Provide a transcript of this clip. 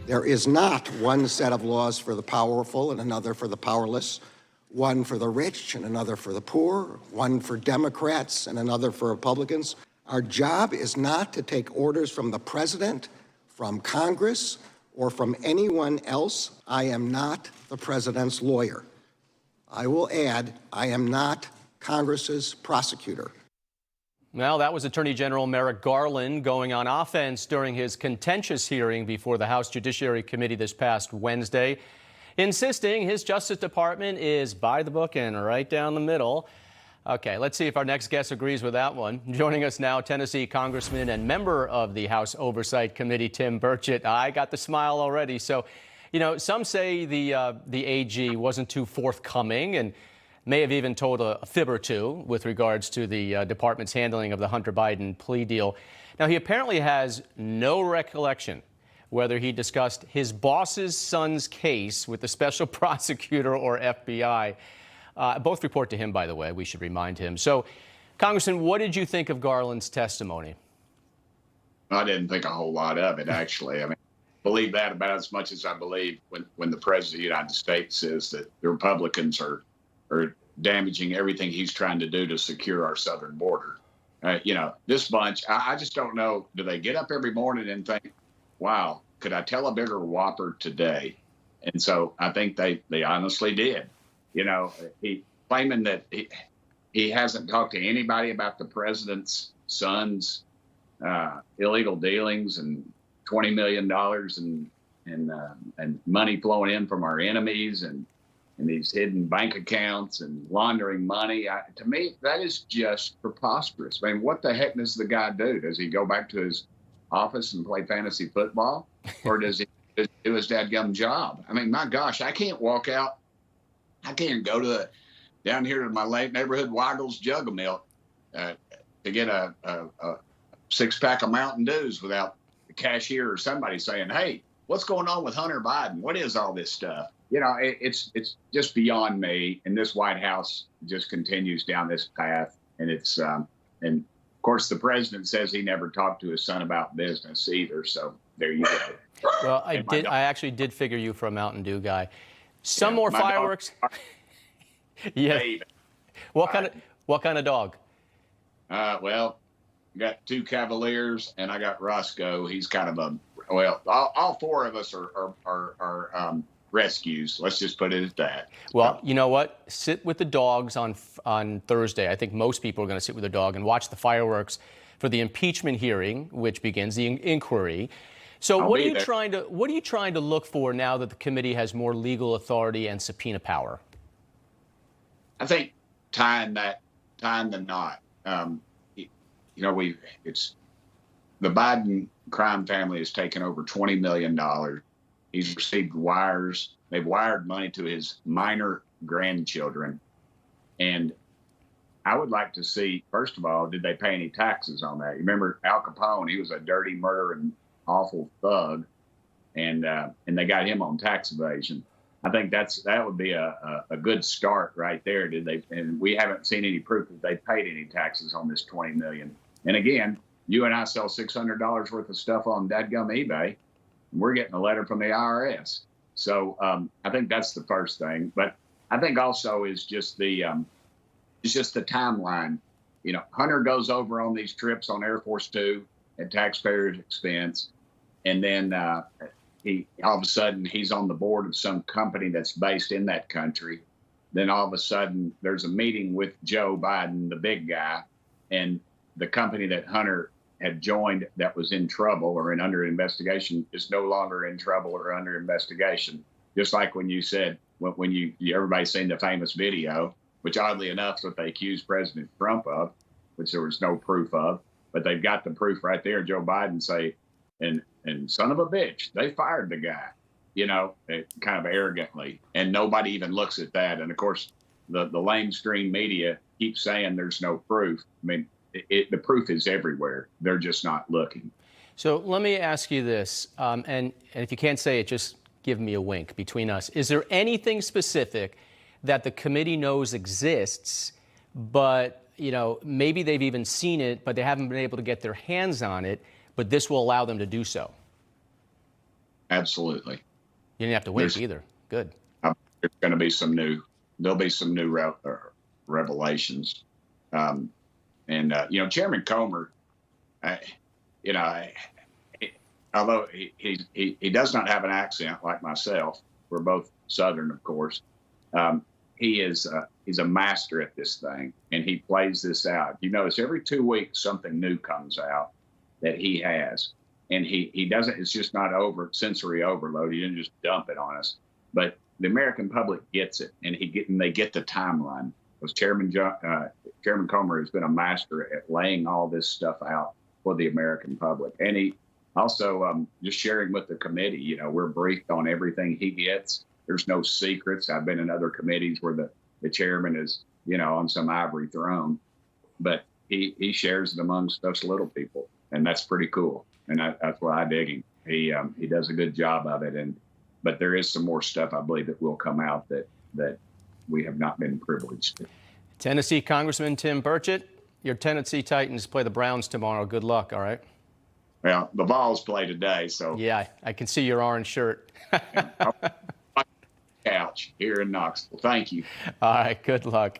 There is not one set of laws for the powerful and another for the powerless, one for the rich and another for the poor, one for Democrats and another for Republicans. Our job is not to take orders from the president, from Congress, or from anyone else. I am not the president's lawyer. I will add, I am not Congress's prosecutor. Well, that was Attorney General Merrick Garland going on offense during his contentious hearing before the House Judiciary Committee this past Wednesday, insisting his Justice Department is by the book and right down the middle. Okay, let's see if our next guest agrees with that one. Joining us now, Tennessee Congressman and member of the House Oversight Committee, Tim Burchett. I got the smile already. So, you know, some say the AG wasn't too forthcoming and may have even told a fib or two with regards to the department's handling of the Hunter Biden plea deal. Now, he apparently has no recollection whether he discussed his boss's son's case with the special prosecutor or FBI. Both report to him, by the way, we should remind him. So, Congressman, what did you think of Garland's testimony? I didn't think a whole lot of it, actually. I mean, I believe that about as much as I believe when the President of the United States says that the Republicans are damaging everything he's trying to do to secure our southern border. You know, this bunch, I just don't know. Do they get up every morning and think, wow, could I tell a bigger whopper today? And so I think they honestly did. You know, he claiming that he hasn't talked to anybody about the president's son's illegal dealings and $20 million and money flowing in from our enemies and these hidden bank accounts and laundering money. To me, that is just preposterous. I mean, what the heck does the guy do? Does he go back to his office and play fantasy football? Or does he do his dadgum job? I mean, my gosh, I can't walk out. I can't go down here to my late neighborhood Weigel's Jug of Milk to get a six-pack of Mountain Dews without the cashier or somebody saying, hey, what's going on with Hunter Biden? What is all this stuff? You know, it's just beyond me. And this White House just continues down this path. And it's and of course, the president says he never talked to his son about business either. So there you go. Well, I actually did figure you for a Mountain Dew guy. Some more fireworks. Yeah. What kind of dog? Well, I got two Cavaliers and I got Roscoe. He's kind of all four of us are rescues. Let's just put it at that. Well, you know what? Sit with the dogs on Thursday. I think most people are going to sit with their dog and watch the fireworks for the impeachment hearing, which begins the inquiry. So what are you trying to look for now that the committee has more legal authority and subpoena power? I think tying the knot. You know, it's the Biden crime family has taken over $20 million. He's received wires. They've wired money to his minor grandchildren. And I would like to see, first of all, did they pay any taxes on that? You remember Al Capone? He was a dirty murdering awful thug, and they got him on tax evasion. I think that would be a good start right there. And we haven't seen any proof that they paid any taxes on this $20 million. And again, you and I sell $600 worth of stuff on dadgum eBay, and we're getting a letter from the IRS. So I think that's the first thing. But I think also is just the timeline. You know, Hunter goes over on these trips on Air Force Two at taxpayers' expense. And then he all of a sudden he's on the board of some company that's based in that country. Then all of a sudden there's a meeting with Joe Biden, the big guy, and the company that Hunter had joined that was in trouble or under investigation is no longer in trouble or under investigation. Just like when you said when you everybody's seen the famous video, which oddly enough is what they accused President Trump of, which there was no proof of, but they've got the proof right there. Joe Biden say, and son of a bitch, they fired the guy, you know, kind of arrogantly. And nobody even looks at that. And, of course, the mainstream media keeps saying there's no proof. I mean, the proof is everywhere. They're just not looking. So let me ask you this, and if you can't say it, just give me a wink between us. Is there anything specific that the committee knows exists, but, you know, maybe they've even seen it, but they haven't been able to get their hands on it, but this will allow them to do so? Absolutely. You didn't have to wink There's- either. Good. There's going to be there'll be some new revelations. Chairman Comer, although he does not have an accent like myself, we're both Southern, of course. He's a master at this thing, and he plays this out. You notice every 2 weeks something new comes out that he has, and he doesn't. It's just not sensory overload. He didn't just dump it on us, but the American public gets it, and they get the timeline. Because Chairman Comer has been a master at laying all this stuff out for the American public, and he also just sharing with the committee. We're briefed on everything he gets. There's no secrets. I've been in other committees where the chairman is, on some ivory throne, but he shares it amongst us little people, and that's pretty cool. And that's why I dig him. He does a good job of it, but there is some more stuff I believe that will come out that we have not been privileged to. Tennessee Congressman Tim Burchett, your Tennessee Titans play the Browns tomorrow. Good luck, all right? Well, the Vols play today, so. Yeah, I can see your orange shirt. Couch here in Knoxville. Thank you. All right, good luck.